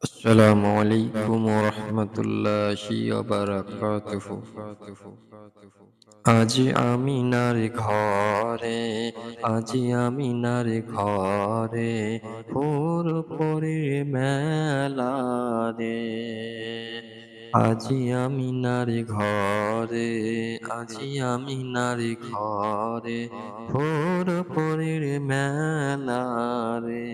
আসসালামু আলাইকুম ওয়া রাহমাতুল্লাহি ওয়া বারাকাতুহু। আজি আমিনার ঘরে, আজি আমিনার ঘরে হুর পরে মেলা রে। আজি আমিনার ঘরে, আজি আমিনার ঘরে হুর পরে মেলা রে।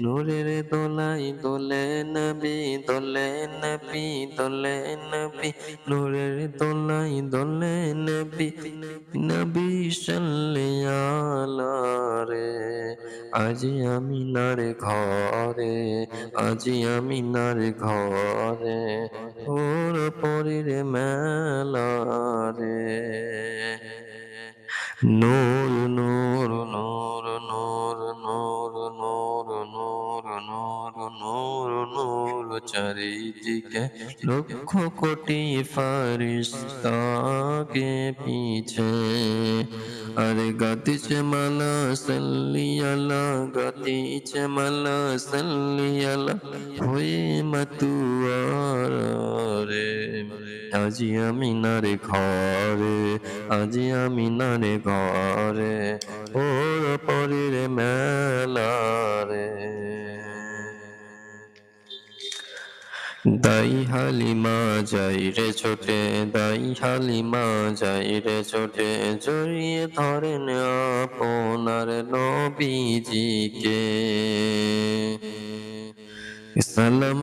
নূরের দোলাই দোলে নবী, দোলে নবী, দোলে নবী, নূরের দোলাই দোলে নবী, নবী সাল্লাল্লাহু রে। আজি আমিনার ঘরে, আজি আমিনার ঘরে ওর পরের মেলা রে। নূর নূর নূর নূর নূর নূর নূর নূর নূর নূর চারিদিকে লক্ষ কোটি ফারিস্তাকে পিছে। আরে গাতিছে মালা সাল্লি আলা, গাতিছে মালা সাল্লি আলা, হয়ে মাতুয়ার রে। আজি আমিনার ঘরে, আজি আমিনার ঘরে ওর পরের মেলা রে। দাই হালিমা যাই রে ছোটে, দাই হালিমা যাই রে ছোটে, জড়িয়ে ধরেন আপনার নবীজিকে। সালাম